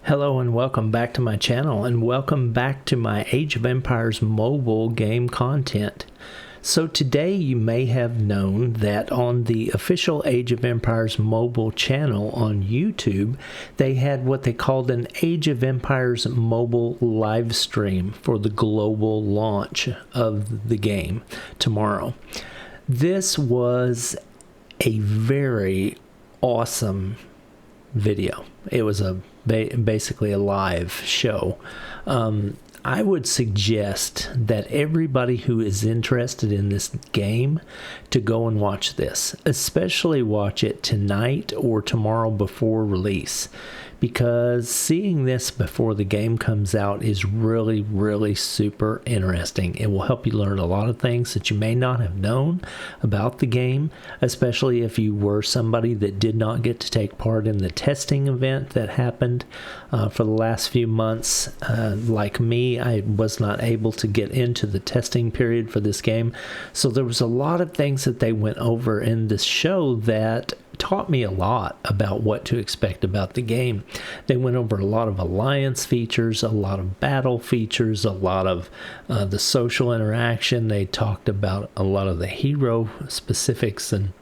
Hello and welcome back to my channel, and welcome back to my Age of Empires mobile game content. So today you may have known that on the official Age of Empires mobile channel on YouTube, they had what they called an Age of Empires mobile live stream for the global launch of the game tomorrow. This was a very awesome video. It was basically a live show. I would suggest that everybody who is interested in this game to go and watch this, especially watch it tonight or tomorrow before release, because seeing this before the game comes out is really super interesting. It will help you learn a lot of things that you may not have known about the game, especially if you were somebody that did not get to take part in the testing event that happened for the last few months. Like me, I was not able to get into the testing period for this game, so there was a lot of things that they went over in this show that taught me a lot about what to expect about the game. They went over a lot of alliance features, a lot of battle features, a lot of the social interaction. They talked about a lot of the hero specifics and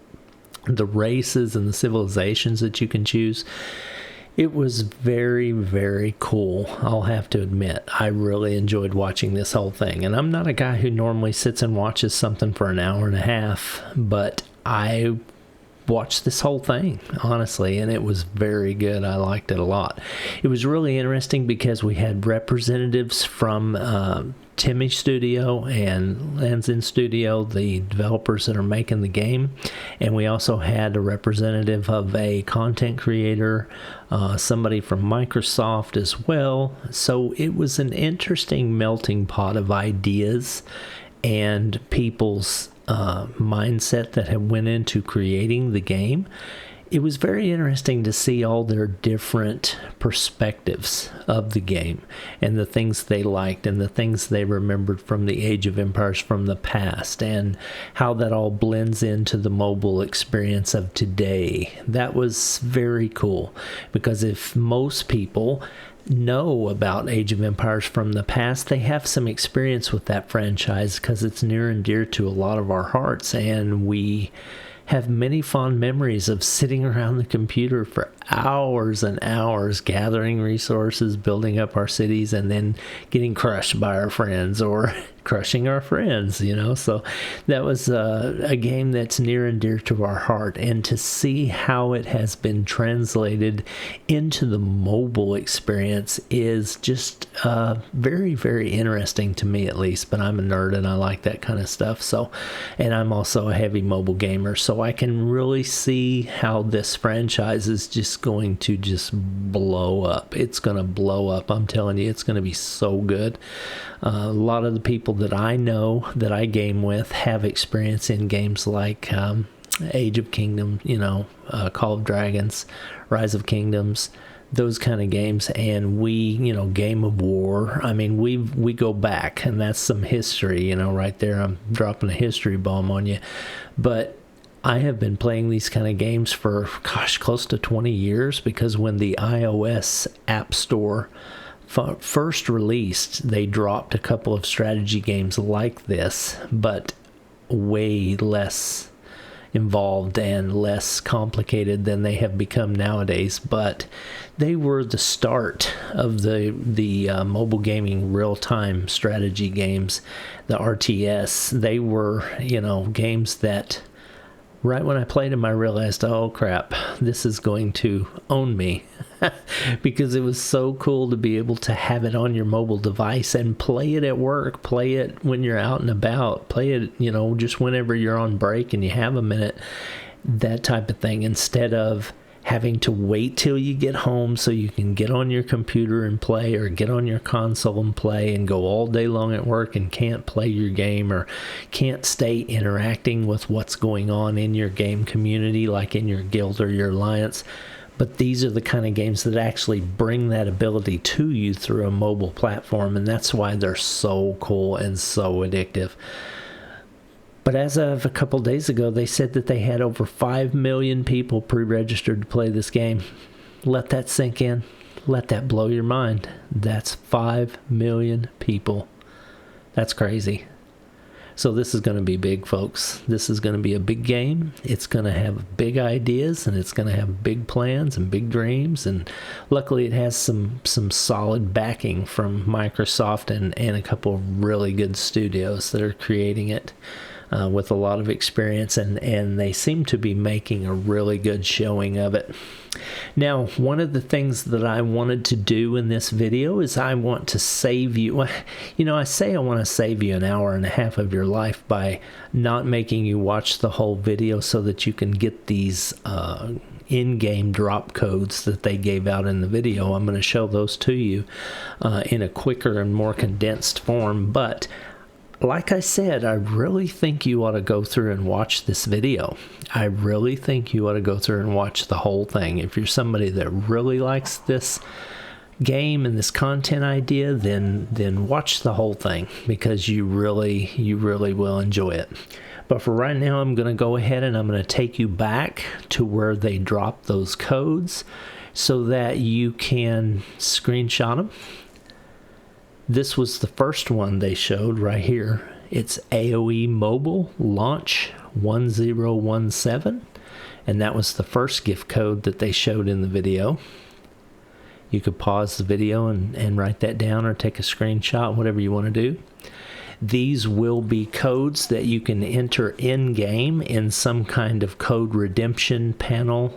the races and the civilizations that you can choose. It was very cool, I'll have to admit. I really enjoyed watching this whole thing. And I'm not a guy who normally sits and watches something for an hour and a half, but I watched this whole thing, honestly, and it was very good. I liked it a lot. It was really interesting because we had representatives from Timmy Studio and Lanzin Studio, the developers that are making the game, and we also had a representative of a content creator, somebody from Microsoft as well. So it was an interesting melting pot of ideas and people's mindset that had went into creating the game. It was very interesting to see all their different perspectives of the game and the things they liked and the things they remembered from the Age of Empires from the past, and how that all blends into the mobile experience of today. That was very cool, because if most people know about Age of Empires from the past, they have some experience with that franchise because it's near and dear to a lot of our hearts, and we have many fond memories of sitting around the computer for hours and hours gathering resources, building up our cities, and then getting crushed by our friends or crushing our friends, you know. So that was a game that's near and dear to our heart, and to see how it has been translated into the mobile experience is just very interesting to me, at least. But I'm a nerd and I like that kind of stuff, so, and I'm also a heavy mobile gamer, so I can really see how this franchise is just going to just blow up. It's going to blow up, I'm telling you. It's going to be so good. A lot of the people that I know that I game with have experience in games like Age of Kingdom, you know, Call of Dragons, Rise of Kingdoms, those kind of games, and we, you know, Game of War. I mean, we go back, and that's some history, you know, right there. I'm dropping a history bomb on you. But I have been playing these kind of games for, gosh, close to 20 years, because when the iOS App Store first released, they dropped a couple of strategy games like this, but way less involved and less complicated than they have become nowadays. But they were the start of the mobile gaming real-time strategy games, the RTS. They were, you know, games that right when I played them, I realized, oh crap, this is going to own me. Because it was so cool to be able to have it on your mobile device and play it at work, play it when you're out and about, play it, you know, just whenever you're on break and you have a minute, that type of thing, instead of having to wait till you get home so you can get on your computer and play, or get on your console and play, and go all day long at work and can't play your game, or can't stay interacting with what's going on in your game community, like in your guild or your alliance. But these are the kind of games that actually bring that ability to you through a mobile platform, and that's why they're so cool and so addictive. But as of a couple days ago, they said that they had over 5 million people pre-registered to play this game. Let that sink in. Let that blow your mind. That's 5 million people. That's crazy. So this is going to be big, folks. This is going to be a big game. It's going to have big ideas, and it's going to have big plans and big dreams. And luckily, it has some solid backing from Microsoft and a couple of really good studios that are creating it with a lot of experience, and they seem to be making a really good showing of it. Now, one of the things that I wanted to do in this video is I want to save you, you know, I say I want to save you an hour and a half of your life by not making you watch the whole video so that you can get these in-game drop codes that they gave out in the video. I'm going to show those to you in a quicker and more condensed form, but like I said, I really think you ought to go through and watch this video. I really think you ought to go through and watch the whole thing. If you're somebody that really likes this game and this content idea, then watch the whole thing, because you really will enjoy it. But for right now, I'm going to go ahead and I'm going to take you back to where they drop those codes so that you can screenshot them. This was the first one they showed right here. It's AOE Mobile Launch 1017, and that was the first gift code that they showed in the video. You could pause the video and write that down or take a screenshot, whatever you want to do. These will be codes that you can enter in-game in some kind of code redemption panel,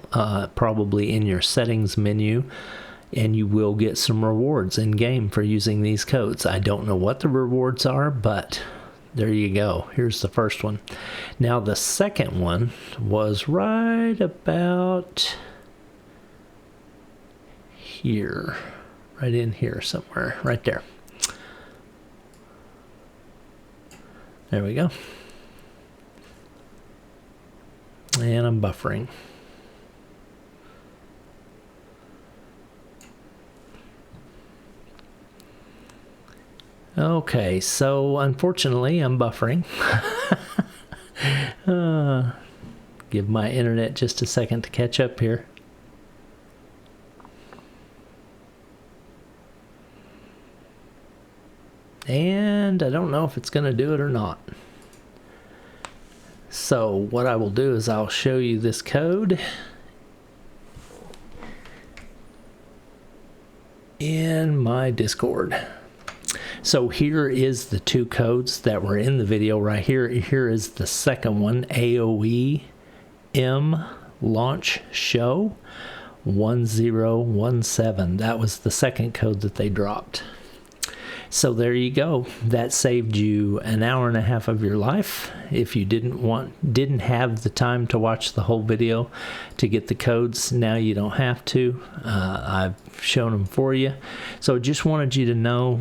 probably in your settings menu. And you will get some rewards in game for using these codes. I don't know what the rewards are, but there you go. Here's the first one. Now the second one was right about here, right in here somewhere, right there. There we go. And I'm buffering. Okay, so unfortunately I'm buffering. Give my internet just a second to catch up here. And I don't know if it's going to do it or not. So what I will do is I'll show you this code in my Discord. So here is the two codes that were in the video right here. Here is the second one, AOE M Launch Show 1017. That was the second code that they dropped. So there you go. That saved you an hour and a half of your life. If you didn't have the time to watch the whole video to get the codes, now you don't have to. I've shown them for you. So just wanted you to know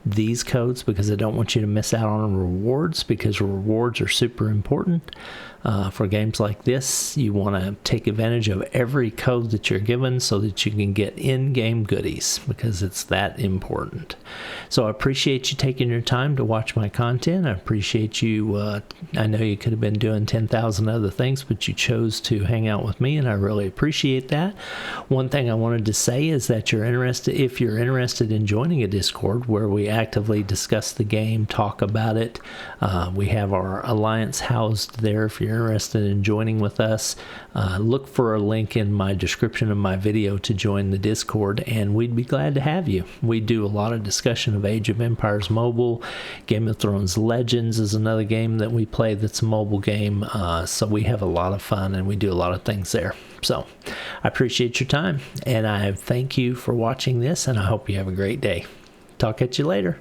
these codes, because I don't want you to miss out on rewards, because rewards are super important for games like this. You want to take advantage of every code that you're given so that you can get in-game goodies, because it's that important. So I appreciate you taking your time to watch my content. I appreciate you. I know you could have been doing 10,000 other things, but you chose to hang out with me, and I really appreciate that. One thing I wanted to say is that if you're interested in joining a Discord where we actively discuss the game, talk about it, we have our alliance housed there. If you're interested in joining with us, look for a link in my description of my video to join the Discord, and we'd be glad to have you. We do a lot of discussion of Age of Empires Mobile. Game of Thrones Legends is another game that we play that's a mobile game, so we have a lot of fun and we do a lot of things there. So I appreciate your time, and I thank you for watching this, and I hope you have a great day. Talk at you later.